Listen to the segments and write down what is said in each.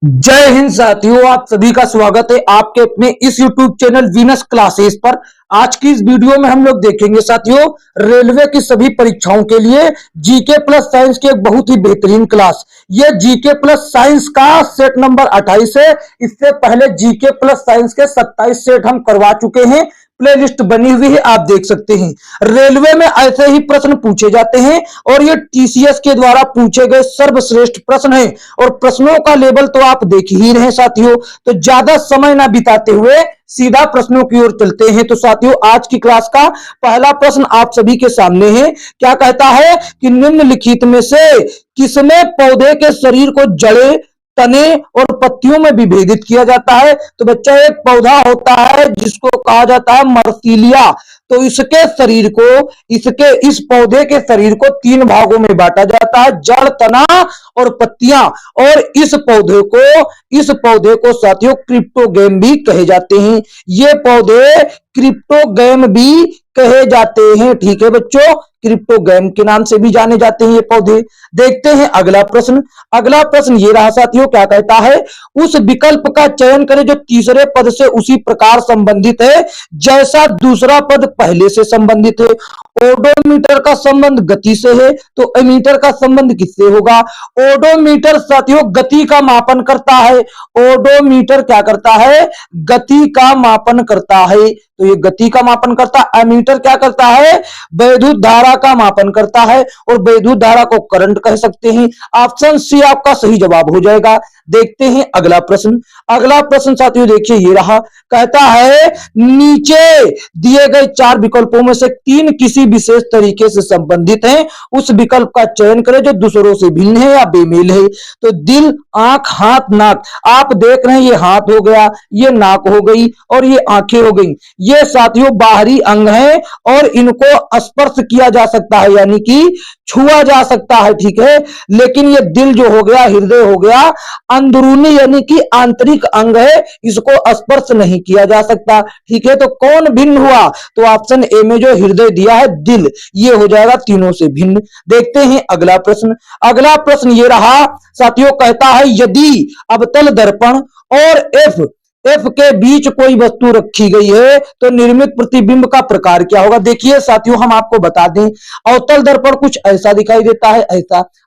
जय हिंद साथियों, आप सभी का स्वागत है आपके अपने इस YouTube चैनल वीनस क्लासेस पर। आज की इस वीडियो में हम लोग देखेंगे साथियों रेलवे की सभी परीक्षाओं के लिए जीके प्लस साइंस की एक बहुत ही बेहतरीन क्लास। ये जीके प्लस साइंस का सेट नंबर 28 है। इससे पहले जीके प्लस साइंस के 27 सेट हम करवा चुके हैं। प्लेलिस्ट बनी हुई है, आप देख सकते हैं। रेलवे में ऐसे ही प्रश्न पूछे जाते हैं और ये टीसीएस के द्वारा पूछे गए सर्वश्रेष्ठ प्रश्न हैं और प्रश्नों का लेवल तो आप देख ही रहे हैं साथियों। तो ज्यादा समय ना बिताते हुए सीधा प्रश्नों की ओर चलते हैं। तो साथियों, आज की क्लास का पहला प्रश्न आप सभी के सामने है। क्या कहता है कि निम्नलिखित में से किसमें पौधे के शरीर को जड़ें, तने और पत्तियों में विभेदित किया जाता है? तो बच्चा, एक पौधा होता है जिसको कहा जाता है मर्सीलिया। तो इसके शरीर को, इस पौधे के शरीर को 3 भागों में बांटा जाता है, जड़, तना और पत्तियां। और इस पौधे को साथियों क्रिप्टोगैम भी कहे जाते हैं। ये पौधे क्रिप्टोगैम भी कहे जाते हैं। ठीक है बच्चों, क्रिप्टोगैम के नाम से भी जाने जाते हैं ये पौधे। देखते हैं अगला प्रश्न। अगला प्रश्न ये रहा साथियों, क्या कहता है? उस विकल्प का चयन करें जो तीसरे पद से उसी प्रकार संबंधित है जैसा दूसरा पद पहले से संबंधित है। ओडोमीटर का संबंध गति से है, तो एमीटर का संबंध किससे होगा? ओडोमीटर साथियों गति का मापन करता है। ओडोमीटर क्या करता है? गति का मापन करता है। तो ये गति का मापन करता है। एमीटर क्या करता है? वैद्युत धारा का मापन करता है और वैद्युत धारा को करंट कह सकते हैं। ऑप्शन सी आपका सही जवाब हो जाएगा। देखते हैं अगला प्रश्न। अगला प्रश्न साथियों देखिए ये रहा। कहता है नीचे दिए गए 4 विकल्पों में से 3 किसी विशेष तरीके से संबंधित हैं। उस विकल्प का चयन करें जो दूसरों से भिन्न है या बेमेल है। तो दिल, आंख, हाथ, नाक। आप देख रहे हैं ये हाथ हो गया, ये नाक हो गई और ये आंखें हो गई। ये साथियों बाहरी अंग हैं और इनको स्पर्श किया जा सकता है, यानी कि छुआ जा सकता है। ठीक है, लेकिन ये दिल जो हो गया, हृदय हो गया, अंदरूनी यानी कि आंतरिक अंग है, इसको स्पर्श नहीं किया जा सकता। ठीक है, तो कौन भिन्न हुआ? तो ऑप्शन ए में जो हृदय दिया है, दिल, ये हो जाएगा तीनों से भिन्न। देखते हैं अगला प्रश्न। अगला प्रश्न ये रहा साथियों, कहता है यदि अवतल दर्पण और एफ के बीच कोई वस्तु रखी गई है तो निर्मित प्रतिबिंब का प्रकार क्या होगा? देखिए साथियों, हम आपको बता दें, अवतल दर्पण कुछ ऐसा दिखाई देता है,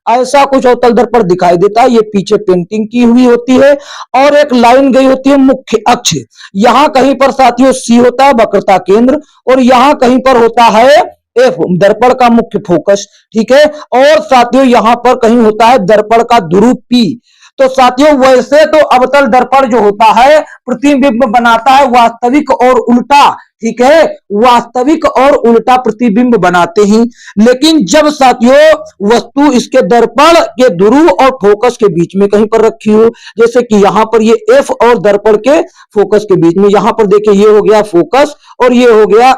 ऐसा कुछ अवतल दर्पण दिखाई देता है। ये पीछे पेंटिंग की हुई होती है और एक लाइन गई होती है मुख्य अक्ष। यहां कहीं पर साथियों सी होता है वक्रता केंद्र और यहां कहीं पर होता है एफ, दर्पण का मुख्य फोकस। ठीक है, और साथियों यहां पर कहीं होता है दर्पण का ध्रुव पी। तो साथियों वैसे तो अवतल दर्पण जो होता है प्रतिबिंब बनाता है वास्तविक और उल्टा। ठीक है, वास्तविक और उल्टा प्रतिबिंब बनाते हैं। लेकिन जब साथियों वस्तु इसके दर्पण के ध्रुव और फोकस के बीच में कहीं पर रखी हो, जैसे कि यहां पर ये एफ और दर्पण के फोकस के बीच में, यहां पर देखिए ये हो गया फोकस और ये हो गया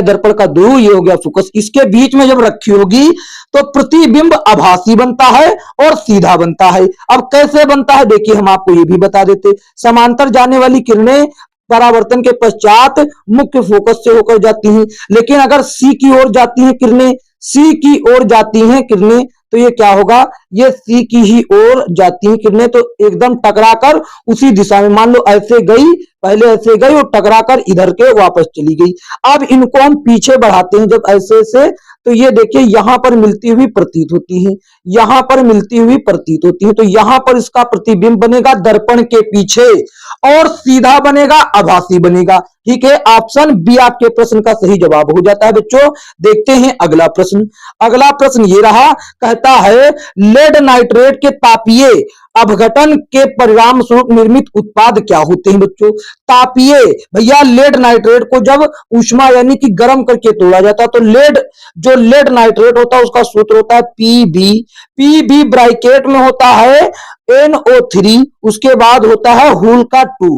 दर्पण का ध्रुव, ये हो गया फोकस। इसके बीच में जब रखी होगी तो प्रतिबिंब आभासी बनता है और सीधा बनता है। अब कैसे बनता है देखिए, हम आपको ये भी बता देते। समांतर जाने वाली किरणें परावर्तन के पश्चात मुख्य फोकस से होकर जाती हैं, लेकिन अगर सी की ओर जाती हैं किरणें, सी की ओर जाती हैं किरणें, तो ये क्या होगा? ये सी की ही ओर जाती हैं किरणें, तो एकदम टकराकर उसी दिशा में, मान लो ऐसे गई, पहले ऐसे गई और टकराकर इधर के वापस चली गई। अब इनको हम पीछे बढ़ाते हैं जब ऐसे, तो ये देखिए यहां पर मिलती हुई प्रतीत होती है, यहां पर मिलती हुई प्रतीत होती है। तो यहां पर इसका प्रतिबिंब बनेगा दर्पण के पीछे और सीधा बनेगा, आभासी बनेगा। ठीक है, ऑप्शन बी आपके प्रश्न का सही जवाब हो जाता है बच्चों। देखते हैं अगला प्रश्न। अगला प्रश्न ये रहा, कहता है लेड नाइट्रेट के तापीय अपघटन के परिणाम स्वरूप निर्मित उत्पाद क्या होते हैं? बच्चों तापीय, भैया लेड नाइट्रेट को जब ऊष्मा यानी कि गर्म करके तोड़ा जाता है तो लेड नाइट्रेट होता है उसका सूत्र होता है पीबी ब्रैकेट में होता है NO3, उसके बाद होता है हुल का 2,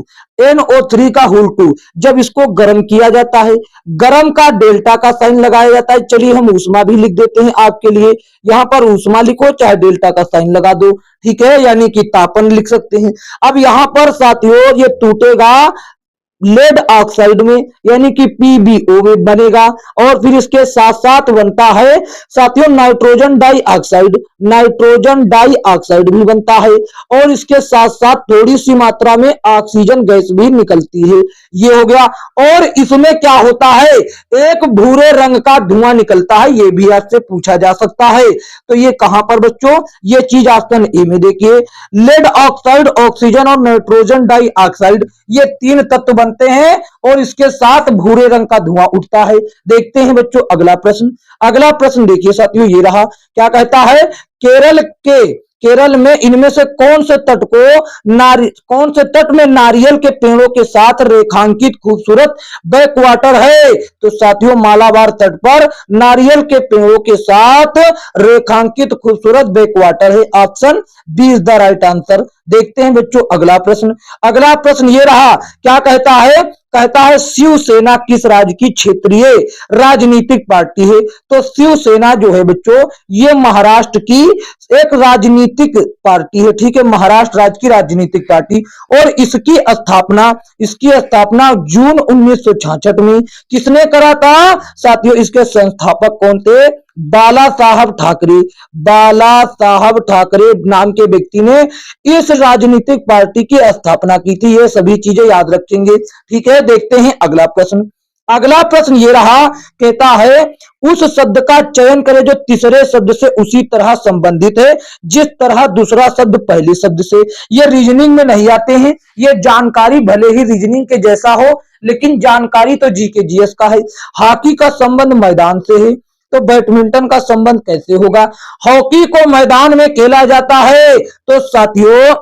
NO3 का हुल 2। जब इसको गर्म किया जाता है, गर्म का डेल्टा का साइन लगाया जाता है। चलिए हम ऊष्मा भी लिख देते हैं आपके लिए, यहां पर ऊष्मा लिखो चाहे डेल्टा का साइन लगा दो। ठीक है, यानी कि तापन लिख सकते हैं। अब यहां पर साथियों ये टूटेगा लेड ऑक्साइड में यानी कि PbO में बनेगा। और फिर इसके साथ साथ बनता है साथियों नाइट्रोजन डाइऑक्साइड, नाइट्रोजन डाइऑक्साइड भी बनता है। और इसके साथ साथ थोड़ी सी मात्रा में ऑक्सीजन गैस भी निकलती है। ये हो गया। और इसमें क्या होता है, एक भूरे रंग का धुआं निकलता है, ये भी आपसे पूछा जा सकता है। तो ये कहां पर बच्चों, ये चीज ऑप्शन ए में देखिए, लेड ऑक्साइड, ऑक्सीजन और नाइट्रोजन डाइऑक्साइड, ये तीन तत्व बनते हैं और इसके साथ भूरे रंग का धुआं उठता है। देखते हैं बच्चों अगला प्रश्न। अगला प्रश्न देखिए साथियों, ये रहा। क्या कहता है, केरल में इनमें से कौन से तट में नारियल के पेड़ों के साथ रेखांकित खूबसूरत बैकवाटर है? तो साथियों मालाबार तट पर नारियल के पेड़ों के साथ रेखांकित खूबसूरत बैकवाटर है। Option B is the right answer. देखते हैं बच्चों अगला प्रश्न। अगला प्रश्न ये रहा। क्या कहता है, कहता है शिवसेना किस राज्य की क्षेत्रीय राजनीतिक पार्टी है? तो शिवसेना जो है बच्चों, ये महाराष्ट्र की एक राजनीतिक पार्टी है। ठीक है, महाराष्ट्र राज्य की राजनीतिक पार्टी। और इसकी स्थापना जून 1966 में किसने करा था? साथियों इसके संस्थापक कौन थे? बाला साहब ठाकरे। बाला साहब ठाकरे नाम के व्यक्ति ने इस राजनीतिक पार्टी की स्थापना की थी। ये सभी चीजें याद रखेंगे। ठीक है, देखते हैं अगला प्रश्न। अगला प्रश्न ये रहा। कहता है उस शब्द का चयन करें जो तीसरे शब्द से उसी तरह संबंधित है जिस तरह दूसरा शब्द पहले शब्द से। ये रीजनिंग में नहीं आते हैं, ये जानकारी भले ही रीजनिंग के जैसा हो लेकिन जानकारी तो जीके जीएस का है। हॉकी का संबंध मैदान से है, तो बैडमिंटन का संबंध कैसे होगा? हॉकी को मैदान में खेला जाता है तो साथियों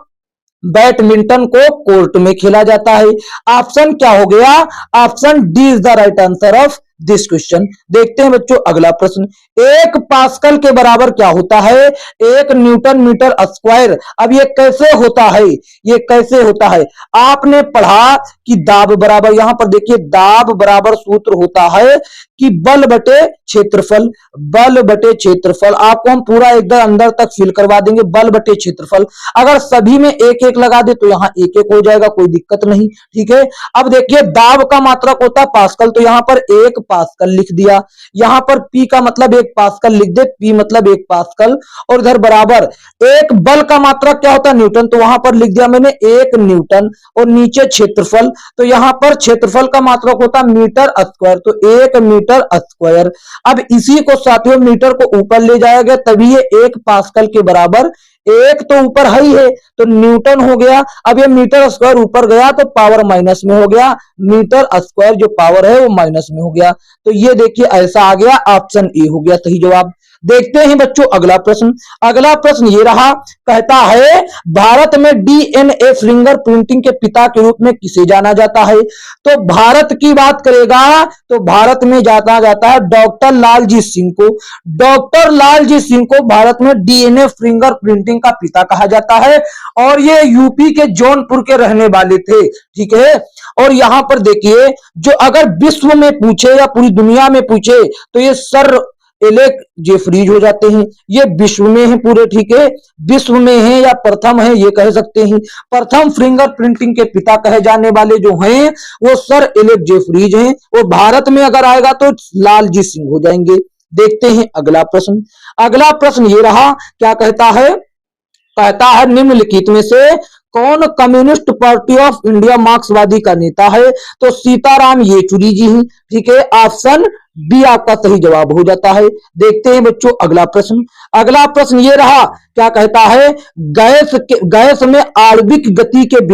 बैडमिंटन को कोर्ट में खेला जाता है। ऑप्शन क्या हो गया? Option D is the right answer of this question. देखते हैं बच्चों अगला प्रश्न। एक पास्कल के बराबर क्या होता है? एक न्यूटन मीटर स्क्वायर। अब ये कैसे होता है, ये कैसे होता है? आपने पढ़ा कि दाब बराबर, यहां पर देखिए दाब बराबर सूत्र होता है कि बल बटे क्षेत्रफल। बल बटे क्षेत्रफल आपको हम पूरा एकदम अंदर तक फिल करवा देंगे। बल बटे क्षेत्रफल, अगर सभी में एक एक लगा दे तो यहां एक एक हो जाएगा, कोई दिक्कत नहीं। ठीक है, अब देखिए दाब का मात्रक होता है पास्कल, तो यहां पर एक पास्कल लिख दिया। यहां पर पी का मतलब एक पास्कल लिख दे, पी मतलब एक पास्कल। और इधर बराबर एक बल का मात्रक क्या होता है? न्यूटन, तो वहां पर लिख दिया मैंने एक न्यूटन। और नीचे क्षेत्रफल, तो यहां पर क्षेत्रफल का मात्रक होता है मीटर स्क्वायर, तो एक मीटर स्क्वायर। अब इसी को साथियों मीटर को ऊपर ले जाया गया तभी ये एक पास्कल के बराबर, एक तो ऊपर है ही है तो न्यूटन हो गया। अब ये मीटर स्क्वायर ऊपर गया तो पावर माइनस में हो गया, मीटर स्क्वायर जो पावर है वो माइनस में हो गया। तो ये देखिए ऐसा आ गया, ऑप्शन ए हो गया सही जवाब। देखते हैं बच्चों अगला प्रश्न। अगला प्रश्न ये रहा। कहता है भारत में डीएनए फिंगर प्रिंटिंग के पिता के रूप में किसे जाना जाता है? तो भारत की बात करेगा तो भारत में जाना जाता है डॉक्टर लालजी सिंह को। डॉक्टर लालजी सिंह को भारत में डीएनए फिंगर प्रिंटिंग का पिता कहा जाता है। और ये यूपी के जौनपुर के रहने वाले थे। ठीक है, और यहां पर देखिए जो अगर विश्व में पूछे या पूरी दुनिया में पूछे तो ये सर एलेक जेफरीज हो जाते हैं। ये विश्व में है पूरे, ठीक है, विश्व में है या प्रथम है ये कह सकते हैं। प्रथम फिंगर प्रिंटिंग के पिता कहे जाने वाले जो हैं वो सर एलेक जेफरीज हैं। और भारत में अगर आएगा तो लालजी सिंह हो जाएंगे। देखते हैं अगला प्रश्न। अगला प्रश्न ये रहा। क्या कहता है? कहता है निम्नलिखित में से कौन कम्युनिस्ट पार्टी ऑफ इंडिया मार्क्सवादी का नेता है? तो सीताराम येचुरी जी हैं। ठीक है, ऑप्शन बी आपका सही जवाब हो जाता है। देखते हैं बच्चों अगला प्रश्न। अगला प्रश्न ये रहा। क्या कहता है? गैस में आणविक गति के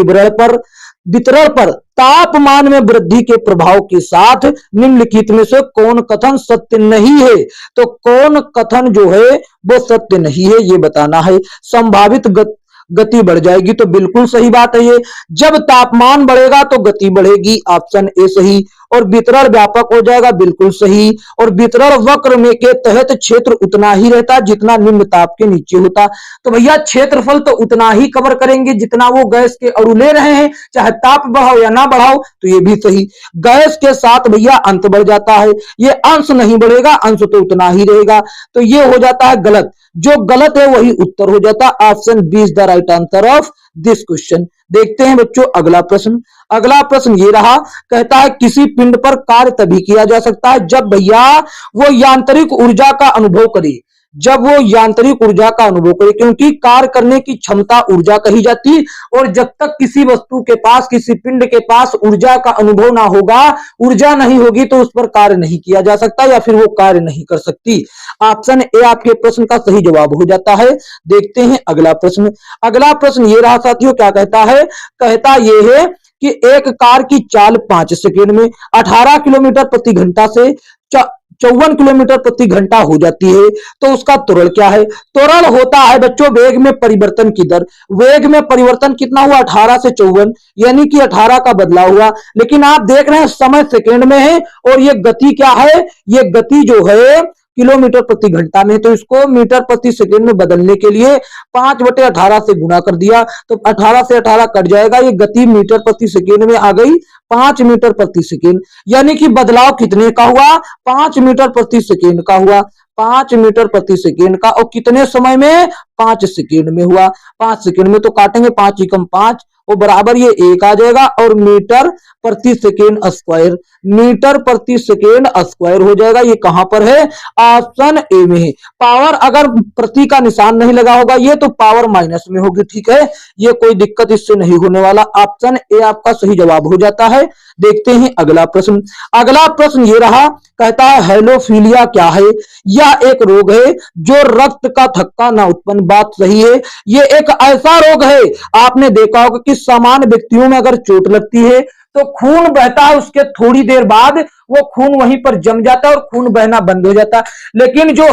वितरण पर तापमान में वृद्धि के प्रभाव के साथ निम्नलिखित में से कौन कथन सत्य नहीं है? तो कौन कथन जो है वो सत्य नहीं है ये बताना है। संभावित गति बढ़ जाएगी, तो बिल्कुल सही बात है ये। जब तापमान बढ़ेगा तो गति बढ़ेगी, ऑप्शन ए सही। और वितरण व्यापक हो जाएगा, बिल्कुल सही। और वितरण वक्र में के तहत क्षेत्र उतना ही रहता जितना निम्न ताप के नीचे होता। तो भैया क्षेत्रफल तो उतना ही कवर करेंगे जितना वो गैस के अणु ले रहे हैं, चाहे ताप बढ़ाओ या ना बढ़ाओ, तो ये भी सही। गैस के साथ भैया अंश बढ़ जाता है, ये अंश नहीं बढ़ेगा, अंश तो उतना ही रहेगा। तो ये हो जाता है गलत, जो गलत है वही उत्तर हो जाता। Option B is the right answer of this question. देखते हैं बच्चों अगला प्रश्न। अगला प्रश्न ये रहा, कहता है किसी पिंड पर कार्य तभी किया जा सकता है जब भैया वो यांत्रिक ऊर्जा का अनुभव करे। जब वो यांत्रिक ऊर्जा का अनुभव करे, क्योंकि कार्य करने की क्षमता ऊर्जा कही जाती, और जब तक किसी वस्तु के पास, किसी पिंड के पास ऊर्जा का अनुभव ना होगा, ऊर्जा नहीं होगी, तो उस पर कार्य नहीं किया जा सकता या फिर वो कार्य नहीं कर सकती। ऑप्शन ए आपके प्रश्न का सही जवाब हो जाता है। देखते हैं अगला प्रश्न। अगला प्रश्न ये रहा साथियों, क्या कहता है, कहता ये है कि एक कार की चाल 5 सेकंड में 18 किलोमीटर प्रति घंटा से 54 किलोमीटर प्रति घंटा हो जाती है, तो उसका त्वरण क्या है। त्वरण होता है बच्चों वेग में परिवर्तन की दर। वेग में परिवर्तन कितना हुआ, 18 से 54, यानी कि 18 का बदलाव हुआ। लेकिन आप देख रहे हैं समय सेकंड में है, और ये गति क्या है, ये गति जो है किलोमीटर प्रति घंटा में, तो इसको मीटर प्रति सेकंड में बदलने के लिए 5/18 से गुणा कर दिया, तो 18 से 18 कट जाएगा, ये गति मीटर प्रति सेकंड में आ गई 5 मीटर प्रति सेकंड। यानी कि बदलाव कितने का हुआ, 5 मीटर प्रति सेकंड का हुआ, 5 मीटर प्रति सेकंड का, और कितने समय में, 5 सेकंड में हुआ। 5 सेकंड में तो काटेंगे 5 एकम 5, वो बराबर ये 1 आ जाएगा, और मीटर प्रति सेकेंड स्क्वायर, मीटर प्रति सेकेंड स्क्वायर हो जाएगा। ये कहां पर है, ऑप्शन ए में है। पावर अगर प्रति का निशान नहीं लगा होगा ये, तो पावर माइनस में होगी, ठीक है, ये कोई दिक्कत इससे नहीं होने वाला। ऑप्शन ए आपका सही जवाब हो जाता है। देखते हैं अगला प्रश्न। अगला प्रश्न ये रहा, कहता है हेलोफीलिया क्या है। यह एक रोग है जो रक्त का थक्का ना उत्पन्न, बात सही है। ये एक ऐसा रोग है, आपने देखा होगा कि सामान्य व्यक्तियों में अगर चोट लगती है तो खून बहता है, उसके थोड़ी देर बाद वो खून वहीं पर जम जाता है और खून बहना बंद हो जाता है। लेकिन जो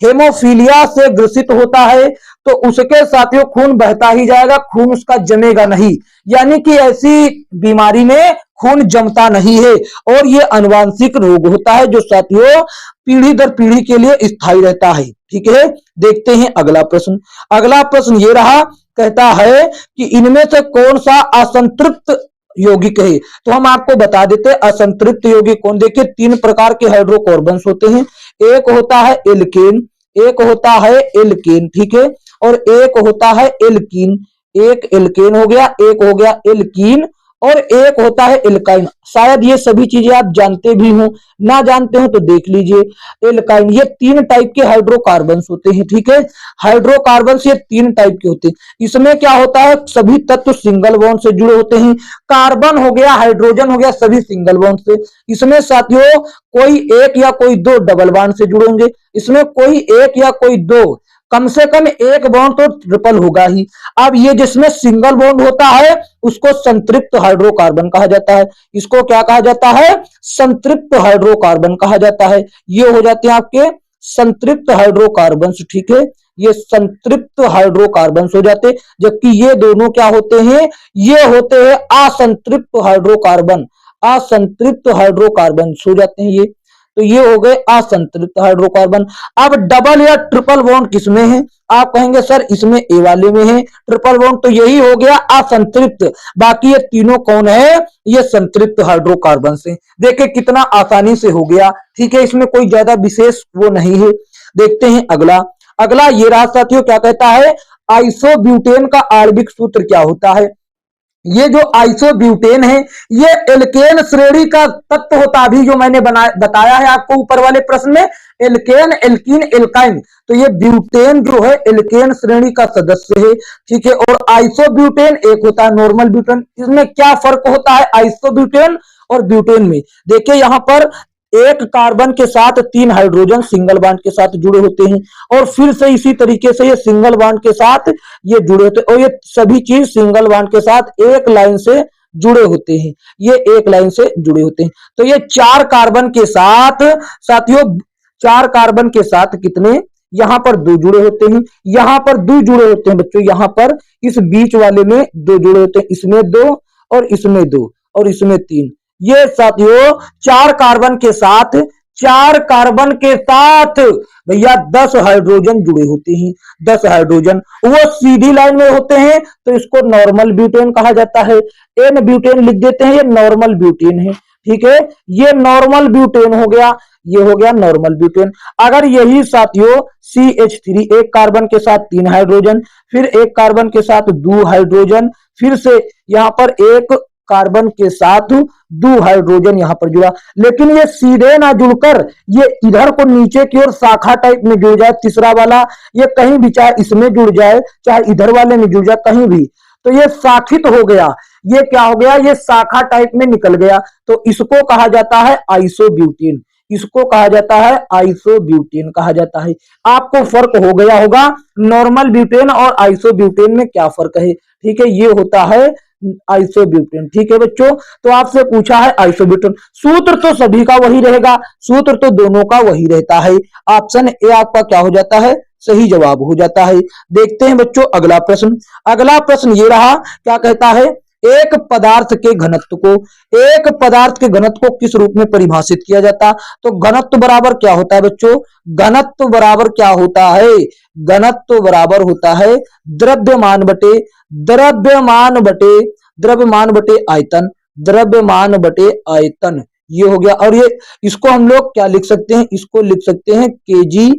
हेमोफीलिया से ग्रसित होता है तो उसके साथियों खून बहता ही जाएगा, खून उसका जमेगा नहीं, यानी कि ऐसी बीमारी में खून जमता नहीं है, और ये अनुवांशिक रोग होता है जो साथियों पीढ़ी दर पीढ़ी के लिए स्थायी रहता है, ठीक है। देखते हैं अगला प्रश्न। अगला प्रश्न ये रहा, कहता है कि इनमें से कौन सा असंतृप्त यौगिक है। तो हम आपको बता देते हैं असंतृप्त यौगिक कौन। देखिए 3 प्रकार के हाइड्रोकार्बन्स होते हैं, एक होता है एल्केन, एक होता है एल्केन, ठीक है, और एक होता है एल्कीन। एक एल्केन हो गया, एक हो गया एल्कीन, और एक होता है एल्काइन। शायद ये सभी चीजें आप जानते भी हो, ना जानते हो तो देख लीजिए। एल्काइन, ये 3 टाइप के हाइड्रोकार्बन्स होते हैं, ठीक है। हाइड्रोकार्बन्स ये 3 टाइप के होते हैं। इसमें क्या होता है, सभी तत्व सिंगल बॉन्ड से जुड़े होते हैं। कार्बन हो गया, हाइड्रोजन हो गया, सभी सिंगल बॉन्ड से। इसमें साथियों कोई एक या कोई 2 डबल बॉन्ड से जुड़े होंगे, इसमें कोई एक या कोई 2, कम से कम एक बॉन्ड तो ट्रिपल होगा ही। अब ये जिसमें सिंगल बॉन्ड होता है उसको संतृप्त हाइड्रोकार्बन कहा जाता है। इसको क्या कहा जाता है, संतृप्त हाइड्रोकार्बन कहा जाता है। ये हो जाते हैं आपके संतृप्त हाइड्रोकार्बन्स, ठीक है, ये संतृप्त हाइड्रोकार्बन्स हो जाते। जबकि ये दोनों क्या होते हैं, ये होते हैं असंतृप्त हाइड्रोकार्बन, असंतृप्त हाइड्रोकार्बन्स हो जाते हैं ये। तो ये हो गए असंतृप्त हाइड्रोकार्बन। अब डबल या ट्रिपल बॉन्ड किसमें है, आप कहेंगे सर इसमें ए वाले में है ट्रिपल बॉन्ड, तो यही हो गया असंतृप्त। बाकी ये तीनों कौन है, ये संतृप्त हाइड्रोकार्बन से। देखिए कितना आसानी से हो गया, ठीक है, इसमें कोई ज्यादा विशेष वो नहीं है। देखते हैं अगला। अगला ये रहा साथियों, क्या कहता है, आइसोब्यूटेन का आणविक सूत्र क्या होता है। ये जो आइसोब्यूटेन है ये एल्केन श्रेणी का तत्व होता है। अभी जो मैंने बताया है आपको ऊपर वाले प्रश्न में, एल्केन, एल्कीन, एल्काइन, तो ये ब्यूटेन जो है एल्केन श्रेणी का सदस्य है, ठीक है। और आइसोब्यूटेन एक होता है नॉर्मल ब्यूटेन। इसमें क्या फर्क होता है आइसोब्यूटेन और ब्यूटेन में, देखिए यहां पर एक कार्बन के साथ 3 हाइड्रोजन सिंगल बॉन्ड के साथ जुड़े होते हैं, और फिर से इसी तरीके से ये सिंगल बॉन्ड के साथ ये जुड़े होते हैं, और ये सभी चीज सिंगल बॉन्ड के साथ एक लाइन से जुड़े होते हैं, ये एक लाइन से जुड़े होते हैं। तो ये 4 कार्बन के साथ साथियों, 4 कार्बन के साथ कितने, यहां पर 2 जुड़े होते हैं, यहां पर 2 जुड़े होते हैं बच्चों, यहां पर इस बीच वाले में 2 जुड़े होते हैं, इसमें 2 और इसमें 2 और इसमें 3। ये साथियों 4 कार्बन के साथ, 4 कार्बन के साथ भैया 10 हाइड्रोजन जुड़े होते हैं, 10 हाइड्रोजन, वो सीधी लाइन में होते हैं, तो इसको नॉर्मल ब्यूटेन कहा जाता है। एन ब्यूटेन लिख देते हैं, ये नॉर्मल ब्यूटेन है, ठीक है, ये नॉर्मल ब्यूटेन हो गया। ये हो गया नॉर्मल ब्यूटेन। अगर यही साथियों CH3 एक कार्बन के साथ 3 हाइड्रोजन, फिर एक कार्बन के साथ 2 हाइड्रोजन, फिर से यहाँ पर एक कार्बन के साथ 2 हाइड्रोजन यहाँ पर जुड़ा, लेकिन ये सीधे ना जुड़कर ये इधर को नीचे की ओर शाखा टाइप में जुड़ जाए, तीसरा वाला ये कहीं भी, चाहे इसमें जुड़ जाए चाहे इधर वाले में जुड़ जाए, कहीं भी, तो ये शाखित हो गया। ये क्या हो गया, ये शाखा टाइप में निकल गया, तो इसको कहा जाता है आइसोब्यूटेन। इसको कहा जाता है आइसोब्यूटेन कहा जाता है। आपको फर्क हो गया होगा नॉर्मल ब्यूटेन और आइसोब्यूटेन में क्या फर्क है। ठीक है, ये होता है आइसोब्यूटेन। ठीक है बच्चों, तो आपसे पूछा है आइसोब्यूटेन, सूत्र तो सभी का वही रहेगा, सूत्र तो दोनों का वही रहता है। ऑप्शन ए आपका क्या हो जाता है, सही जवाब हो जाता है। देखते हैं बच्चों अगला प्रश्न। अगला प्रश्न ये रहा, क्या कहता है, एक पदार्थ के घनत्व को, एक पदार्थ के घनत्व को किस रूप में परिभाषित किया जाता। तो घनत्व बराबर क्या होता है बच्चों, घनत्व बराबर क्या होता है, घनत्व बराबर होता है द्रव्यमान बटे, द्रव्यमान बटे, द्रव्यमान बटे आयतन, द्रव्यमान बटे आयतन। ये हो गया, और ये इसको हम लोग क्या लिख सकते हैं, इसको लिख सकते हैं केजी,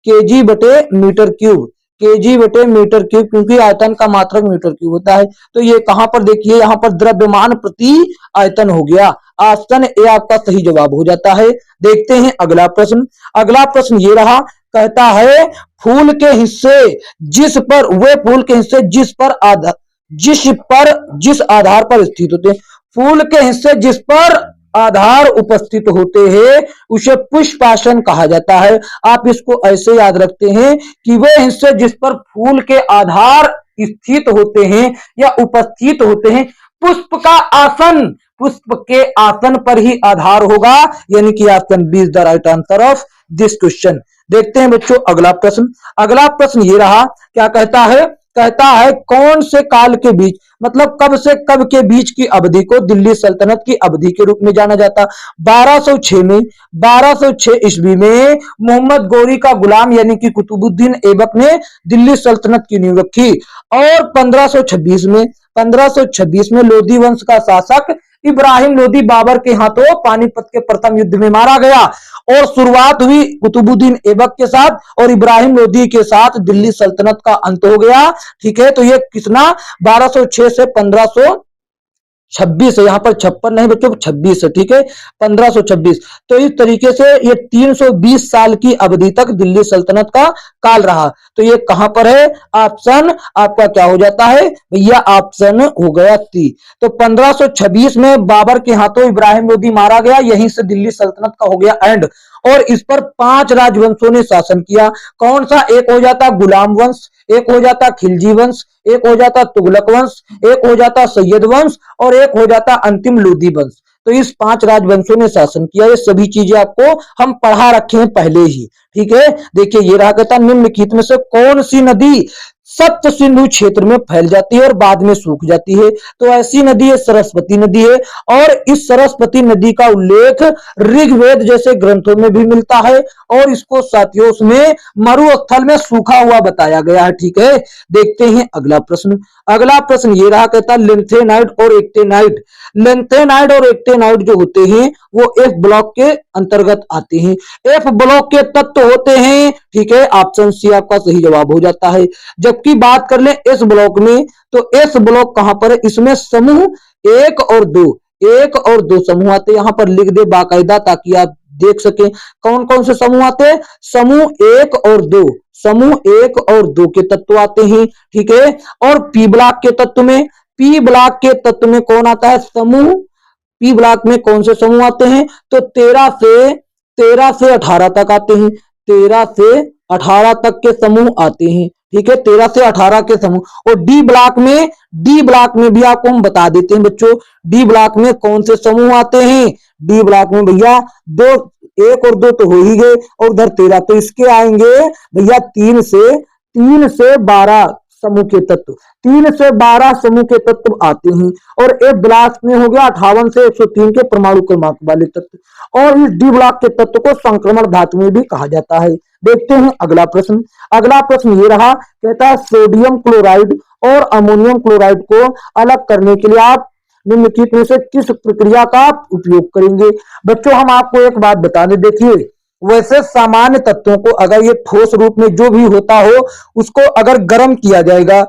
केजी बटे मीटर क्यूब, केजी बटे मीटर क्यूब, क्योंकि आयतन का मात्रक मीटर क्यूब होता है। तो ये कहां पर देखिए, यहां पर द्रव्यमान प्रति आयतन हो गया। ऑप्शन ए आपका सही जवाब हो जाता है। देखते हैं अगला प्रश्न। अगला प्रश्न ये रहा, कहता है फूल के हिस्से जिस पर, वे फूल के हिस्से जिस पर जिस आधार पर स्थित होते हैं, फूल के हिस्से जिस पर आधार उपस्थित होते हैं उसे पुष्पासन कहा जाता है। आप इसको ऐसे याद रखते हैं कि वे हिस्से जिस पर फूल के आधार स्थित होते हैं या उपस्थित होते हैं, पुष्प का आसन, पुष्प के आसन पर ही आधार होगा, यानी कि option B is the right answer of this question. देखते हैं बच्चों अगला प्रश्न। अगला प्रश्न ये रहा, क्या कहता है, कहता है कौन से काल के बीच, मतलब कब से कब के बीच की अवधि को दिल्ली सल्तनत की अवधि के रूप में जाना जाता। 1206 में, 1206 ईस्वी में मोहम्मद गौरी का गुलाम यानी कि कुतुबुद्दीन ऐबक ने दिल्ली सल्तनत की नींव रखी, और 1526 में, 1526 में लोधी वंश का शासक इब्राहिम लोधी बाबर के हाथों पानीपत के प्रथम युद्ध में मारा गया, और शुरुआत हुई कुतुबुद्दीन ऐबक के साथ और इब्राहिम लोधी के साथ दिल्ली सल्तनत का अंत हो गया। ठीक है, तो ये कितना 1206 से 1526 है, यहाँ पर 56 नहीं बच्चों 26 है। ठीक है, 1526। तो इस तरीके से ये 320 साल की अवधि तक दिल्ली सल्तनत का काल रहा। तो ये कहां पर है, ऑप्शन आपका क्या हो जाता है भैया, ऑप्शन हो गया सी। तो 1526 में बाबर के हाथों इब्राहिम लोधी मारा गया, यहीं से दिल्ली सल्तनत का हो गया एंड, और इस पर 5 राजवंशों ने शासन किया। कौन सा, एक हो जाता गुलाम वंश, एक हो जाता खिलजी वंश, एक हो जाता तुगलक वंश, एक हो जाता सैयद वंश, और एक हो जाता अंतिम लोधी वंश। तो इस 5 राजवंशों ने शासन किया। ये सभी चीजें आपको हम पढ़ा रखे हैं पहले ही। ठीक है, देखिए ये रहा, कहता निम्नलिखित में से कौन सी नदी सप्त सिंधु क्षेत्र में फैल जाती है और बाद में सूख जाती है। तो ऐसी नदी है सरस्वती नदी है, और इस सरस्वती नदी का उल्लेख ऋग्वेद जैसे ग्रंथों में भी मिलता है, और इसको साथियों उसमें मरुस्थल में सूखा हुआ बताया गया है। ठीक है, देखते हैं अगला प्रश्न। अगला प्रश्न ये रहा, कहता लिंथेनाइड और एक्टेनाइड, लिंथेनाइड और एक्टेनाइड जो होते हैं वो एफ ब्लॉक के अंतर्गत आते हैं, एफ ब्लॉक के तत्व होते हैं। ठीक है, ऑप्शन सी आपका सही जवाब हो जाता है। जबकि बात कर ले एस ब्लॉक में, तो एस ब्लॉक कहां पर है, इसमें समूह 1 और 2, 1 और 2 समूह आते हैं। यहां पर लिख दे बाकायदा ताकि आप देख सकें कौन कौन से समूह आते हैं। समूह 1 और 2, समूह 1 और 2 के तत्व आते हैं। ठीक है, और पी ब्लॉक के तत्व में, पी ब्लॉक के तत्व में कौन आता है, समूह पी ब्लॉक में कौन से समूह आते हैं, तो 13 से 18 तक आते हैं, 13 से 18 तक के समूह आते हैं। ठीक है, 13 से 18 के समूह। और डी ब्लॉक में, डी ब्लॉक में भी आपको हम बता देते हैं बच्चों, डी ब्लॉक में कौन से समूह आते हैं। डी ब्लॉक में भैया 2, 1 और 2 तो हो ही गए, और उधर 13, तो इसके आएंगे भैया 3 से 12 समूह के तत्व, 3 से 12 समूह के तत्व आते हैं। और ए ब्लॉक में हो गया 58 से 103 के परमाणु क्रमांक वाले तत्व, और इस डी ब्लॉक के तत्व को संक्रमण धातुएं भी कहा जाता है। देखते हैं अगला प्रश्न। अगला प्रश्न ये रहा, कहता है सोडियम क्लोराइड और अमोनियम क्लोराइड को अलग करने के लिए आप निम्नलिखित में से किस प्रक्रिया का उपयोग करेंगे। बच्चों हम आपको एक बात बता दें, देखिए वैसे सामान्य तत्वों को अगर ये ठोस रूप में जो भी होता हो उसको अगर गर्म किया जाएगा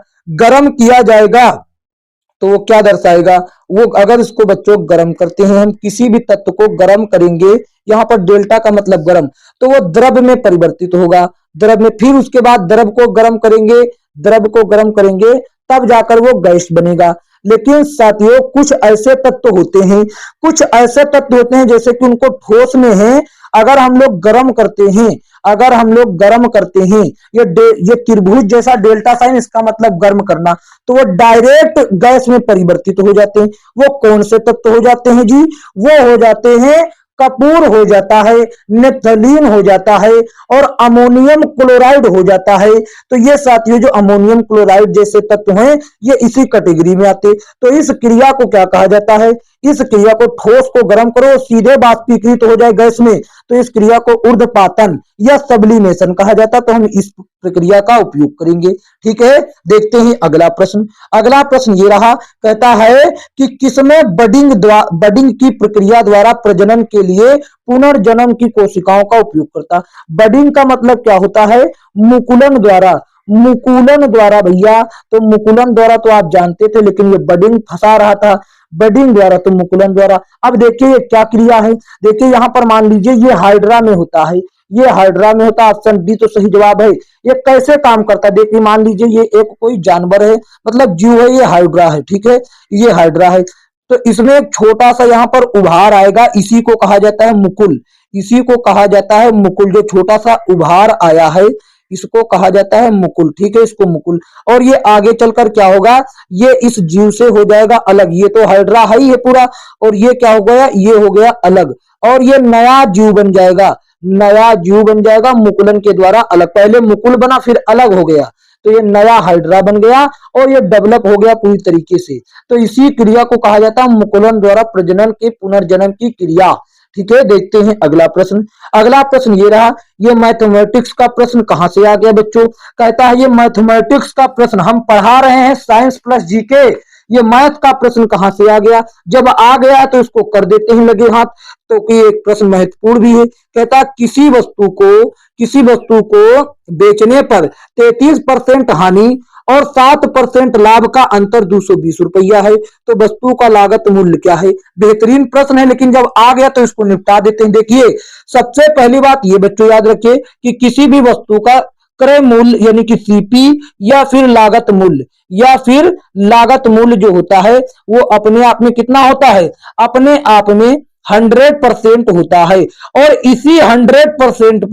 तो वो क्या दर्शाएगा, वो अगर इसको बच्चों गर्म करते हैं, हम किसी भी तत्व को गर्म करेंगे, यहाँ पर डेल्टा का मतलब गर्म, तो वो द्रव में परिवर्तित होगा, द्रव में, फिर उसके बाद द्रव को गर्म करेंगे तब जाकर वो गैस बनेगा। लेकिन साथियों कुछ ऐसे तत्व होते हैं जैसे कि उनको ठोस में है, अगर हम लोग गर्म करते हैं, ये त्रिभुज जैसा डेल्टा साइन, इसका मतलब गर्म करना, तो वो डायरेक्ट गैस में परिवर्तित हो जाते हैं। वो कौन से तत्व हो जाते हैं जी, वो हो जाते हैं कपूर हो जाता है, नेफ्थलीन हो जाता है और अमोनियम क्लोराइड हो जाता है। तो ये साथियों जो अमोनियम क्लोराइड जैसे तत्व हैं ये इसी कैटेगरी में आते। तो इस क्रिया को क्या कहा जाता है, इस क्रिया को, ठोस को गर्म करो सीधे बाष्पीकृत हो जाए गैस में, तो इस क्रिया को ऊर्ध्वपातन या सब्लिमेशन कहा जाता है। तो हम इस प्रक्रिया का उपयोग करेंगे। ठीक है, देखते हैं अगला प्रश्न ये रहा, कहता है कि किसमें बडिंग की प्रक्रिया द्वारा प्रजनन के लिए पुनर्जन्म की कोशिकाओं का उपयोग करता। बडिंग का मतलब क्या होता है, मुकुलन द्वारा भैया, तो मुकुलन द्वारा तो आप जानते थे, लेकिन ये बडिंग फंसा रहा था, बडिंग द्वारा तो मुकुलन द्वारा। अब देखिए ये क्या क्रिया है, देखिए यहां पर मान लीजिए ये हाइड्रा में होता है, ऑप्शन डी तो सही जवाब है। ये कैसे काम करता है, देखिए मान लीजिए ये एक कोई जानवर है, मतलब जीव है, ये हाइड्रा है, ठीक है, ये हाइड्रा है, तो इसमें एक छोटा सा यहाँ पर उभार आएगा, इसी को कहा जाता है मुकुल, जो छोटा सा उभार आया है इसको कहा जाता है मुकुल। ठीक है, इसको मुकुल, और ये आगे चलकर क्या होगा, ये इस जीव से हो जाएगा अलग, ये तो हाइड्रा है ही है पूरा, और ये क्या हो गया, ये हो गया अलग, और ये नया जीव बन जाएगा मुकुलन के द्वारा अलग। पहले मुकुल बना फिर अलग हो गया, तो ये नया हाइड्रा बन गया और ये डेवलप हो गया पूरी तरीके से। तो इसी क्रिया को कहा जाता है मुकुलन द्वारा प्रजनन के पुनर्जन्म की क्रिया। ठीक है, देखते हैं अगला प्रश्न ये रहा, ये मैथमेटिक्स का प्रश्न कहां से आ गया बच्चों, कहता है ये मैथमेटिक्स का प्रश्न, हम पढ़ा रहे हैं साइंस प्लस जीके, ये मैथ का प्रश्न कहां से आ गया, जब आ गया तो इसको कर देते हैं लगे हाथ। तो कि एक प्रश्न महत्वपूर्ण भी है, कहता किसी वस्तु को बेचने पर 33% हानि और 7% लाभ का अंतर 220 रुपया है, तो वस्तु का लागत मूल्य क्या है। बेहतरीन प्रश्न है, लेकिन जब आ गया तो इसको निपटा देते हैं। देखिए सबसे पहली बात ये बच्चों याद रखिए कि किसी भी वस्तु का क्रय मूल्य यानी कि सीपी या फिर लागत मूल्य जो होता है वो अपने आप में कितना होता है, अपने आप में 100% होता है, और इसी 100%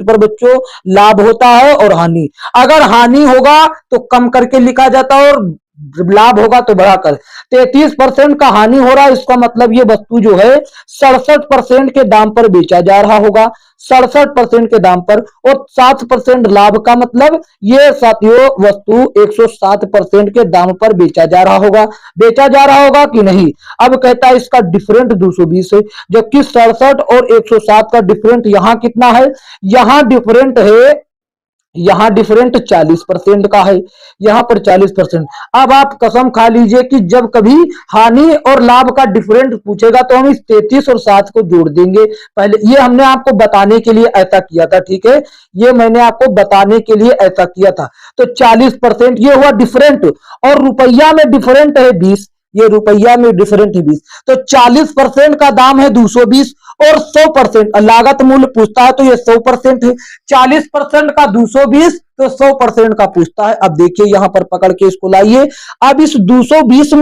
पर बच्चों लाभ होता है और हानि। अगर हानि होगा तो कम करके लिखा जाता है और लाभ होगा तो बढ़ाकर। 33% का हानि हो रहा है, इसका मतलब ये वस्तु जो है 67% के दाम पर बेचा जा रहा होगा, 67% के दाम पर, और 7% लाभ का मतलब ये साथियों वस्तु 107% के दाम पर बेचा जा रहा होगा कि नहीं। अब कहता है इसका डिफरेंट 220 है, जबकि 67 और 107 का डिफरेंट यहां कितना है, यहां डिफरेंट 40% का है, यहां पर 40%। अब आप कसम खा लीजिए कि जब कभी हानि और लाभ का डिफरेंट पूछेगा तो हम इस 33 और 7 को जोड़ देंगे। पहले ये हमने आपको बताने के लिए ऐसा किया था, ठीक है, ये मैंने आपको बताने के लिए ऐसा किया था। तो 40% ये हुआ डिफरेंट, और रुपया में डिफरेंट है 20, ये रुपया में डिफरेंट है 20, तो 40% का दाम है 220 और 100% लागत मूल्य पूछता है तो ये 100% है। 40% का 220 तो 100% का पूछता है। अब देखिए यहां पर पकड़ के इसको लाइए, अब इस 220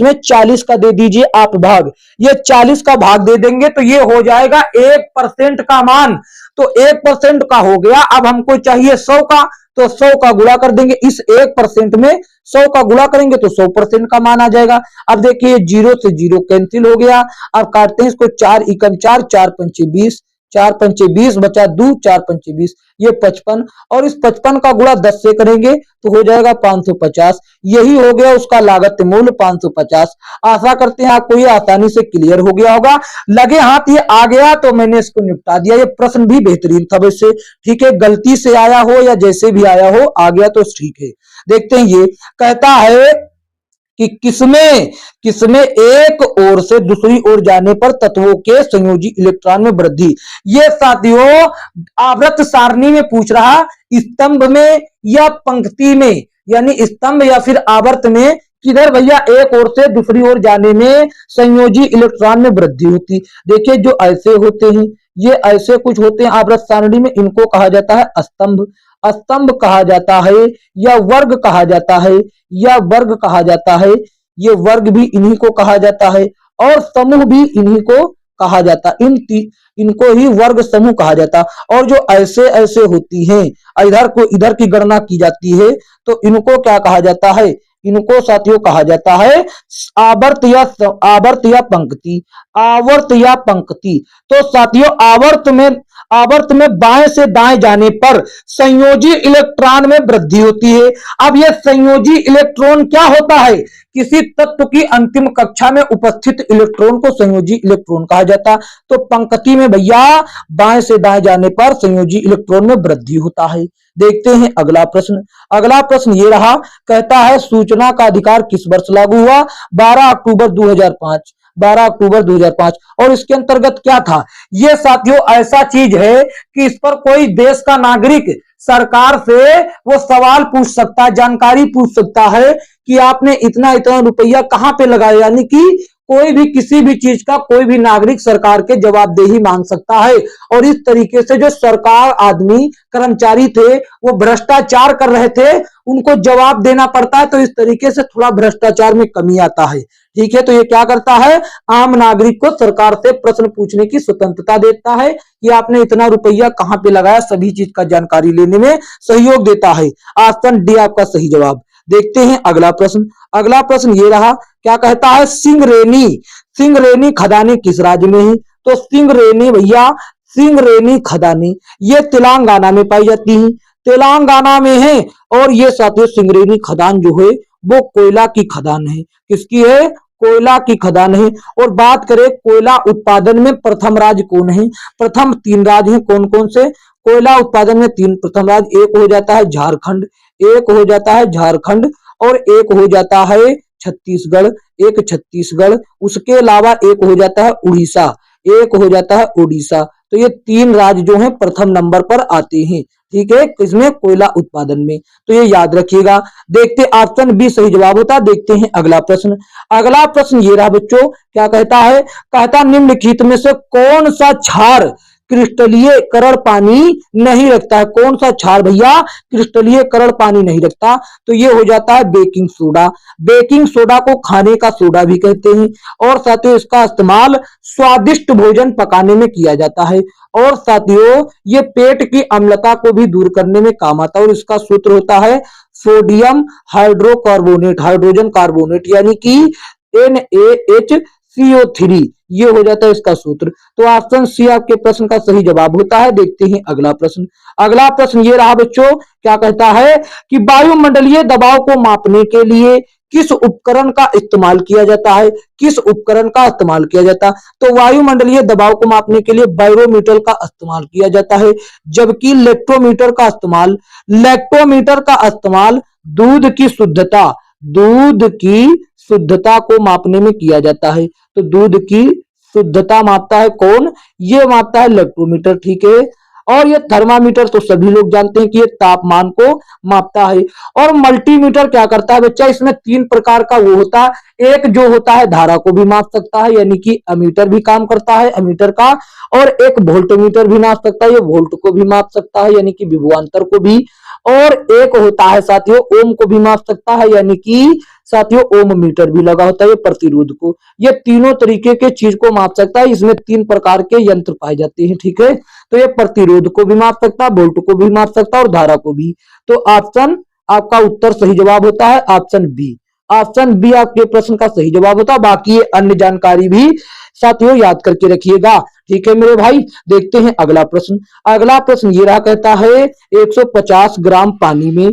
में 40 का दे दीजिए आप भाग, ये 40 का भाग दे देंगे तो ये हो जाएगा 1% का मान, तो 1% का हो गया। अब हमको चाहिए 100 का, तो 100 का गुणा कर देंगे, इस 1% में 100 का गुणा करेंगे तो 100% का मान आ जाएगा। अब देखिए 0 से 0 कैंसिल हो गया, अब काटते हैं इसको, 4 एकम 4, 4 पंचे 20, 4 पंचे 20 बचा 2, 4 पंचे 20, ये 55, और इस 55 का गुणा 10 से करेंगे तो हो जाएगा 550, यही हो गया उसका लागत मूल्य 550। आशा करते हैं आपको ये आसानी से क्लियर हो गया होगा। लगे हाथ ये आ गया तो मैंने इसको निपटा दिया। ये प्रश्न भी बेहतरीन था वैसे, ठीक है, गलती से आया हो या जैसे भी आया हो, आ गया तो ठीक है। देखते हैं ये कहता है कि किसमें किसमें एक ओर से दूसरी ओर जाने पर तत्वों के संयोजी इलेक्ट्रॉन में वृद्धि। ये साथियों आवर्त सारणी में पूछ रहा, स्तंभ में या पंक्ति में, यानी स्तंभ या फिर आवर्त में किधर भैया एक ओर से दूसरी ओर जाने में संयोजी इलेक्ट्रॉन में वृद्धि होती। देखिए जो ऐसे होते हैं, ये ऐसे कुछ होते हैं आवर्त सारणी में, इनको कहा जाता है स्तंभ, स्तंभ कहा जाता है, या वर्ग कहा जाता है, या वर्ग कहा जाता है। ये वर्ग भी इन्हीं को कहा जाता है और समूह भी इन्हीं को कहा जाता, इनको ही वर्ग समूह कहा जाता। और जो ऐसे ऐसे होती हैं, इधर को इधर की गणना की जाती है, तो इनको क्या कहा जाता है, इनको साथियों कहा जाता है आवर्त या पंक्ति, आवर्त या पंक्ति। तो साथियों आवर्त में बाएं से दाएं जाने पर संयोजी इलेक्ट्रॉन में वृद्धि होती है। अब यह संयोजी इलेक्ट्रॉन क्या होता है, किसी तत्व की अंतिम कक्षा में उपस्थित इलेक्ट्रॉन को संयोजी इलेक्ट्रॉन कहा जाता। तो पंक्ति में भैया बाएं से दाएं जाने पर संयोजी इलेक्ट्रॉन में वृद्धि होता है। देखते हैं अगला प्रश्न। अगला प्रश्न ये रहा, कहता है सूचना का अधिकार किस वर्ष लागू हुआ, 12 अक्टूबर 2005, 12 अक्टूबर 2005। और इसके अंतर्गत क्या था, ये साथियों ऐसा चीज है कि इस पर कोई देश का नागरिक सरकार से वो सवाल पूछ सकता है, जानकारी पूछ सकता है कि आपने इतना इतना रुपया कहां पे लगाया, यानी कि कोई भी किसी भी चीज का कोई भी नागरिक सरकार के जवाबदेही मांग सकता है। और इस तरीके से जो सरकार आदमी कर्मचारी थे वो भ्रष्टाचार कर रहे थे, उनको जवाब देना पड़ता है। तो इस तरीके से थोड़ा भ्रष्टाचार में कमी आता है। ठीक है, तो ये क्या करता है, आम नागरिक को सरकार से प्रश्न पूछने की स्वतंत्रता देता है कि आपने इतना रुपया कहां पे लगाया, सभी चीज का जानकारी लेने में सहयोग देता है। ऑप्शन डी आपका सही जवाब। देखते हैं अगला प्रश्न। अगला प्रश्न ये रहा, क्या कहता है सिंगरेनी खदानें किस राज्य में है। तो सिंगरेनी भैया सिंगरेनी खदानें ये तेलंगाना में पाई जाती हैं, तेलंगाना में है। और ये साथियों सिंगरेनी खदान जो है वो कोयला की खदान है। किसकी है, कोयला की खदान है। और बात करें कोयला उत्पादन में प्रथम राज्य कौन है, प्रथम 3 राज्य हैं, कौन कौन से कोयला उत्पादन में 3 प्रथम राज्य, एक हो जाता है झारखंड, एक हो जाता है झारखंड और एक हो जाता है छत्तीसगढ़, एक छत्तीसगढ़, उसके अलावा एक हो जाता है उड़ीसा, एक हो जाता है उड़ीसा। तो ये 3 राज्य जो हैं प्रथम नंबर पर आते हैं। ठीक है, इसमें कोयला उत्पादन में, तो ये याद रखिएगा। देखते ऑप्शन बी सही जवाब होता। देखते हैं अगला प्रश्न। अगला प्रश्न ये रहा बच्चों, क्या कहता है, कहता निम्नलिखित में से कौन सा क्षार क्रिस्टलीय करण पानी नहीं रखता है। कौन सा क्षार भैया क्रिस्टलीय करण पानी नहीं रखता, तो ये हो जाता है बेकिंग सोडा। बेकिंग सोडा को खाने का सोडा भी कहते हैं। और साथियों इसका इस्तेमाल स्वादिष्ट भोजन पकाने में किया जाता है। और साथियों ये पेट की अम्लता को भी दूर करने में काम आता है। और इसका सूत्र होता है सोडियम हाइड्रोकार्बोनेट, हाइड्रोजन कार्बोनेट, यानी कि NaHCO3, ये हो जाता है इसका सूत्र। तो ऑप्शन सी आपके प्रश्न का सही जवाब होता है। देखते हैं अगला प्रश्न। अगला प्रश्न ये रहा बच्चों, क्या कहता है कि वायुमंडलीय दबाव को मापने के लिए किस उपकरण का इस्तेमाल किया जाता है, किस उपकरण का इस्तेमाल किया जाता। तो वायुमंडलीय दबाव को मापने के लिए बैरोमीटर का इस्तेमाल किया जाता है, जबकि लेक्टोमीटर का इस्तेमाल दूध की शुद्धता को मापने में किया जाता है। तो दूध की शुद्धता मापता है कौन, ये मापता है लेक्टोमीटर। ठीक है, और ये थर्मामीटर तो सभी लोग जानते हैं कि ये तापमान को मापता है। और मल्टीमीटर क्या करता है बच्चा, इसमें 3 प्रकार का वो होता है। एक जो होता है धारा को भी माप सकता है, यानी कि अमीटर भी काम करता है अमीटर का। और एक वोल्टमीटर भी माप सकता है, ये वोल्ट को भी माप सकता है, यानी कि विभवांतर को भी। और एक होता है साथियों ओम को भी माप सकता है, यानी कि साथियों ओम मीटर भी लगा होता है, ये प्रतिरोध को। ये तीनों तरीके के चीज को माप सकता है। इसमें 3 प्रकार के यंत्र पाए जाते हैं। ठीक है, तो ये प्रतिरोध को भी माप सकता है, वोल्ट को भी माप सकता है और धारा को भी। तो ऑप्शन आपका उत्तर सही जवाब होता है ऑप्शन बी। ऑप्शन बी आपके प्रश्न का सही जवाब होता है। बाकी अन्य जानकारी भी साथियों याद करके रखिएगा। ठीक है मेरे भाई, देखते हैं अगला प्रश्न। अगला प्रश्न ये रहा, कहता है 150 ग्राम पानी में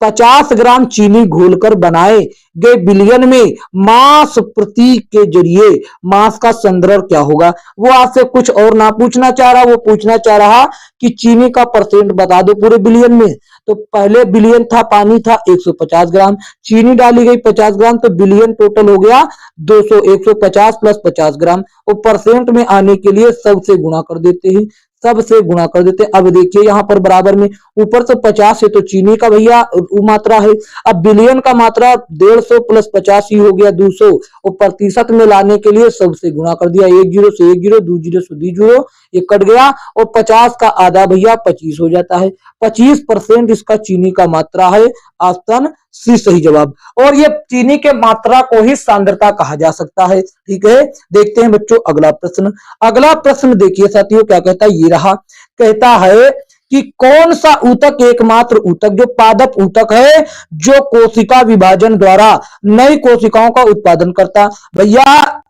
50 ग्राम चीनी घोलकर बनाए गए बिलियन में मास प्रतीक के जरिए मास का संदर्भ क्या होगा। वो आपसे कुछ और ना पूछना चाह रहा, वो पूछना चाह रहा कि चीनी का परसेंट बता दो पूरे बिलियन में। तो पहले बिलियन था, पानी था 150 ग्राम, चीनी डाली गई 50 ग्राम, तो बिलियन टोटल हो गया 200। 150 प्लस 50 ग्राम, और परसेंट में आने के लिए सबसे गुणा कर देते हैं, सबसे गुणा कर देते हैं। अब देखिए यहाँ पर बराबर में ऊपर से 50 है तो चीनी का भैया मात्रा है, अब बिलियन का मात्रा 150 प्लस 50 ही हो गया 200, और प्रतिशत में लाने के लिए सबसे गुणा कर दिया, 1 जीरो से 1 जीरो, 2 जीरो से 2 जीरो, ये कट गया, और 50 का आधा भैया 25 हो जाता है। 25% इसका चीनी का मात्रा है। ऑप्शन सी सही जवाब। और ये चीनी के मात्रा को ही सांद्रता कहा जा सकता है। ठीक है, देखते हैं बच्चों अगला प्रश्न। अगला प्रश्न देखिए साथियों क्या कहता है, ये रहा, कहता है कि कौन सा ऊतक एकमात्र ऊतक जो पादप ऊतक है जो कोशिका विभाजन द्वारा नई कोशिकाओं का उत्पादन करता। भैया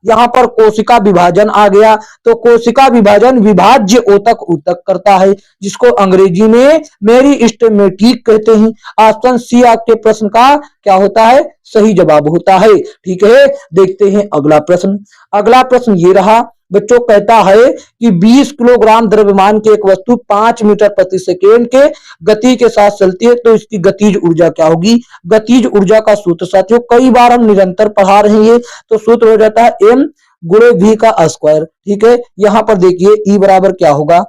यहां पर कोशिका विभाजन आ गया, तो कोशिका विभाजन विभाज्य ऊतक ऊतक करता है, जिसको अंग्रेजी में मेरिस्टेमेटिक कहते हैं। ऑप्शन सी आपके प्रश्न का क्या होता है, सही जवाब होता है। ठीक है, देखते हैं अगला प्रश्न। अगला प्रश्न ये रहा बच्चों, कहता है कि 20 किलोग्राम द्रव्यमान की एक वस्तु 5 मीटर प्रति सेकेंड के गति के साथ चलती है, तो इसकी गतिज ऊर्जा क्या होगी। गतिज ऊर्जा का सूत्र साथियों कई बार हम निरंतर पढ़ा रहे हैं, तो सूत्र हो जाता है m गुणे v का स्क्वायर। ठीक है, यहां पर देखिए E बराबर क्या होगा,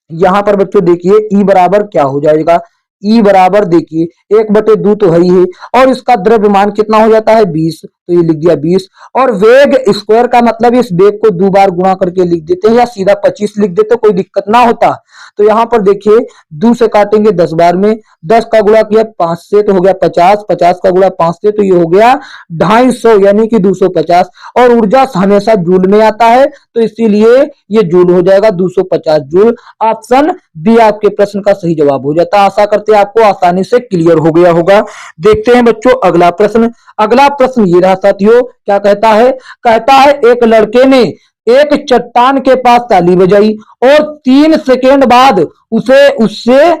यहां पर बच्चों देखिए E बराबर क्या हो जाएगा, E बराबर देखिए 1/2 तो है ही है, और इसका द्रव्यमान कितना हो जाता है 20, तो ये लिख दिया 20, और वेग स्क्वायर का मतलब इस वेग को 2 बार गुणा करके लिख देते हैं, या सीधा 25 लिख देते, कोई दिक्कत ना होता। तो यहां पर देखिए 2 से काटेंगे 10 बार में, 10 का गुणा किया 5 से तो हो गया 50, 50 का गुणा 5 से तो ये हो गया 250 यानी कि 250, और ऊर्जा हमेशा जूल में आता है, तो इसीलिए ये जूल हो जाएगा 250 जूल। ऑप्शन बी आपके प्रश्न का सही जवाब हो जाता है। आशा करते हैं आपको आसानी से क्लियर हो गया होगा। देखते हैं बच्चों अगला प्रश्न। अगला प्रश्न ये रहा साथियों, क्या कहता है, कहता है एक लड़के ने एक चट्टान के पास ताली बजाई और 3 सेकेंड बाद उसे उससे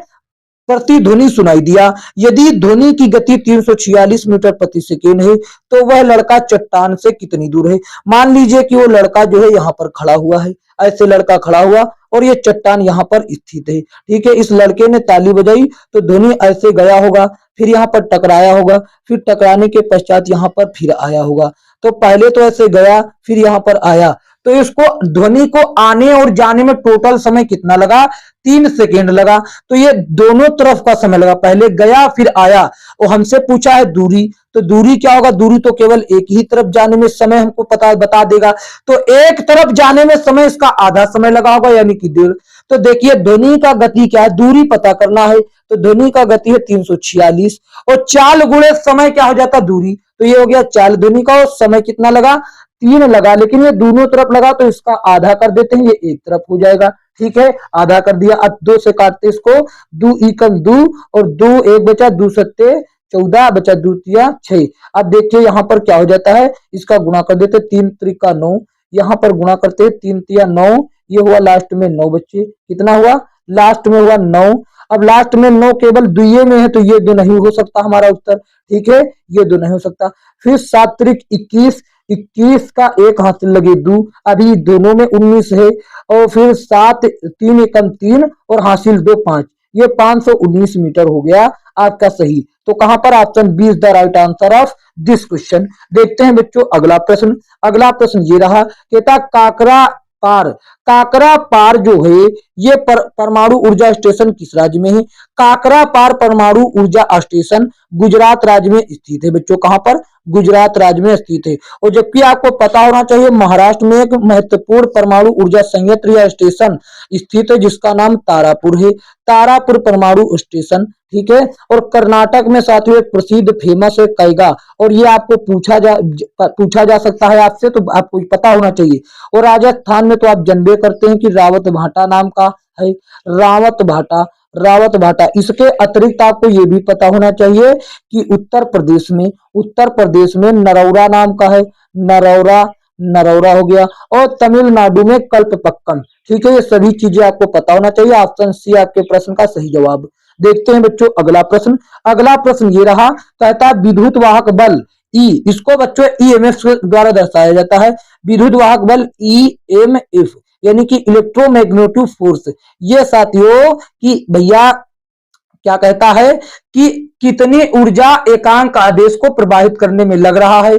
प्रतिध्वनि सुनाई दिया। यदि ध्वनि की गति 346 मीटर प्रति सेकेंड है तो वह लड़का चट्टान से कितनी दूर है। मान लीजिए कि वो लड़का जो है यहाँ पर खड़ा हुआ है, ऐसे लड़का खड़ा हुआ और ये चट्टान यहाँ पर स्थित है। ठीक है, इस लड़के ने ताली बजाई तो ध्वनि ऐसे गया होगा, फिर यहाँ पर टकराया होगा, फिर टकराने के पश्चात यहाँ पर फिर आया होगा। तो पहले तो ऐसे गया फिर यहाँ पर आया, तो इसको ध्वनि को आने और जाने में टोटल समय कितना लगा, 3 सेकेंड लगा। तो ये दोनों तरफ का समय लगा, पहले गया फिर आया। और हमसे पूछा है दूरी, तो दूरी क्या होगा, दूरी तो केवल एक ही तरफ जाने में समय हमको पता बता देगा, तो एक तरफ जाने में समय इसका आधा समय लगा होगा यानी कि 1.5। तो देखिए ध्वनि का गति क्या है, दूरी पता करना है, तो ध्वनि का गति है 346 और 4 गुणे समय क्या हो जाता दूरी, तो ये हो गया 4। ध्वनि का समय कितना लगा, 3 लगा, लेकिन ये दोनों तरफ लगा तो इसका आधा कर देते हैं, ये एक तरफ हो जाएगा। ठीक है, आधा कर दिया। अब 2 से काटते इसको, 2 एकम 2 और 2 1 बचा, 2 सत्ते 14 बचा, 2 तिया 6। अब देखिए यहाँ पर क्या हो जाता है, इसका गुणा कर देते, 3 त्रिका 9, यहाँ पर गुणा करते हैं 3 तिया 9, ये हुआ लास्ट में 9 बच्चे, कितना हुआ लास्ट में हुआ 9। अब लास्ट में 9 केवल दुइये में है तो ये 2 नहीं हो सकता हमारा उत्तर। ठीक है, ये 2 नहीं हो सकता। फिर 7 त्रिक 21, 21 का एक हासिल लगे 2, अभी दोनों में 19 है, और फिर 7 3 एकम 3 और हासिल 2 5, ये 519 मीटर हो गया आपका सही। तो कहां पर option B is the right answer of this question. देखते हैं बच्चों अगला प्रश्न। अगला प्रश्न ये रहा, कहता काकरा पार, काकरा पार जो है ये परमाणु ऊर्जा स्टेशन किस राज्य में है। काकरा पार परमाणु ऊर्जा स्टेशन गुजरात राज्य में स्थित है बच्चों, कहां पर, गुजरात राज्य में स्थित है। और जबकि आपको पता होना चाहिए महाराष्ट्र में एक महत्वपूर्ण परमाणु ऊर्जा संयंत्र या स्टेशन स्थित है जिसका नाम तारापुर है, तारापुर परमाणु स्टेशन। ठीक है, और कर्नाटक में साथियों एक प्रसिद्ध फेमस है कैगा, और ये आपको पूछा जा सकता है आपसे, तो आपको पता होना चाहिए। और राजस्थान में तो आप जानबे करते हैं कि रावत भाटा नाम का है, रावत भाटा, रावत भाटा। इसके अतिरिक्त आपको ये भी पता होना चाहिए कि उत्तर प्रदेश में नरौरा नाम का है, नरौरा, नरौरा हो गया, और तमिलनाडु में कल्पपक्कम। ठीक है, ये सभी चीजें आपको पता होना चाहिए। ऑप्शन सी आपके प्रश्न का सही जवाब। देखते हैं बच्चों अगला प्रश्न। अगला प्रश्न ये रहा, कहता है विद्युत वाहक बल ई, इसको बच्चों ईएमएफ द्वारा दर्शाया जाता है। विद्युत वाहक बल ईएमएफ यानी कि इलेक्ट्रोमैग्नेटिक फोर्स, ये साथियों कि भैया क्या कहता है कि कितनी ऊर्जा एकांक आवेश को प्रवाहित करने में लग रहा है,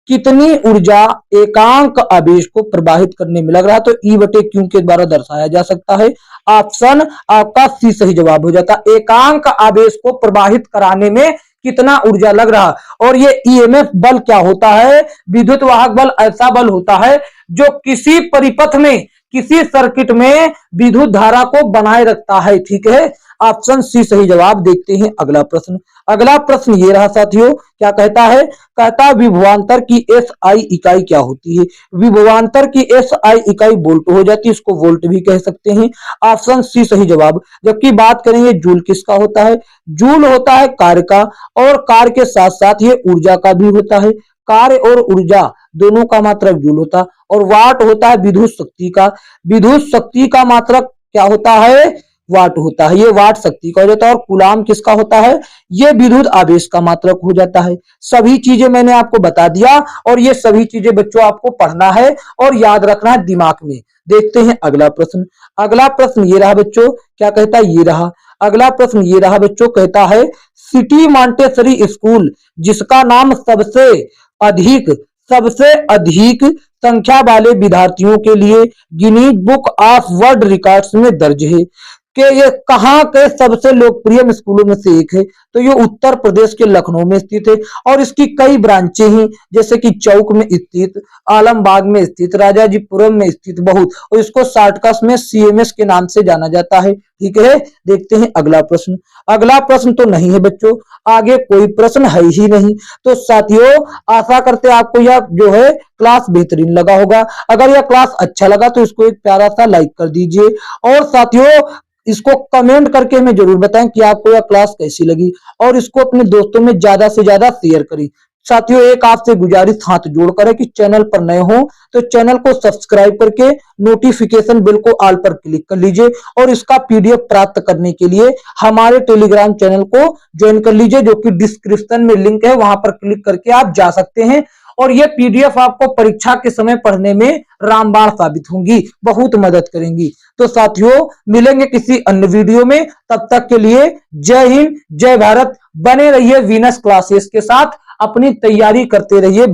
कितनी ऊर्जा एकांक आवेश को प्रवाहित करने में लग रहा है। तो ई बटे क्यू के द्वारा दर्शाया जा सकता है। ऑप्शन आपका सी सही जवाब हो जाता है। एकांक आवेश को प्रवाहित कराने में कितना ऊर्जा लग रहा। और ये ईएमएफ बल क्या होता है? विद्युत वाहक बल ऐसा बल होता है जो किसी परिपथ में, किसी सर्किट में विद्युत धारा को बनाए रखता है। ठीक है, ऑप्शन सी सही जवाब। देखते हैं अगला प्रश्न। अगला प्रश्न ये रहा साथियों, क्या कहता है? कहता है विभवांतर की एसआई इकाई क्या होती है? विभवांतर की एसआई इकाई वोल्ट हो जाती है, इसको वोल्ट भी कह सकते हैं। ऑप्शन सी सही जवाब। जबकि बात करेंगे जूल किसका होता है? जूल होता है कार्य का, और कार्य के साथ साथ ये ऊर्जा का भी होता है। कार्य और ऊर्जा दोनों का मात्रक जूल होता, और वाट होता है विद्युत शक्ति का। विद्युत शक्ति का मात्रक क्या होता है? वाट होता है। ये वाट शक्ति का हो जाता है। और कूलाम किसका होता है? ये विद्युत आवेश का मात्रक हो जाता है। सभी चीजें मैंने आपको बता दिया, और ये सभी चीजें बच्चों आपको पढ़ना है और याद रखना है दिमाग में। देखते हैं अगला प्रश्न। अगला प्रश्न ये रहा बच्चों, क्या कहता है? ये रहा अगला प्रश्न ये रहा बच्चों, कहता है सिटी मॉन्टेसरी स्कूल जिसका नाम सबसे अधिक संख्या वाले विद्यार्थियों के लिए Guinness book of world records में दर्ज है, कि ये कहाँ के सबसे लोकप्रिय स्कूलों में से एक है। तो ये उत्तर प्रदेश के लखनऊ में स्थित है, और इसकी कई ब्रांचें हैं, जैसे कि चौक में स्थित, आलमबाग में स्थित, राजाजीपुरम में स्थित बहुत, और इसको शॉर्टकट में सीएमएस के नाम से जाना जाता है। ठीक है, देखते हैं अगला प्रश्न। अगला प्रश्न तो नहीं है बच्चों, आगे कोई प्रश्न है ही नहीं। तो साथियों, आशा करते आपको यह जो है क्लास बेहतरीन लगा होगा। अगर यह क्लास अच्छा लगा तो इसको एक प्यारा सा लाइक कर दीजिए, और साथियों इसको कमेंट करके हमें जरूर बताएं कि आपको यह क्लास कैसी लगी, और इसको अपने दोस्तों में ज्यादा से ज्यादा शेयर करें। साथियों, एक आपसे गुजारिश हाथ जोड़कर है कि चैनल पर नए हो तो चैनल को सब्सक्राइब करके नोटिफिकेशन बेल को ऑल पर क्लिक कर लीजिए, और इसका पीडीएफ प्राप्त करने के लिए हमारे टेलीग्राम चैनल को ज्वाइन कर लीजिए, जो कि डिस्क्रिप्शन में लिंक है, वहां पर क्लिक करके आप जा सकते हैं। और ये पीडीएफ आपको परीक्षा के समय पढ़ने में रामबाण साबित होंगी, बहुत मदद करेंगी। तो साथियों, मिलेंगे किसी अन्य वीडियो में, तब तक के लिए जय हिंद, जय भारत। बने रहिए वीनस क्लासेस के साथ, अपनी तैयारी करते रहिए।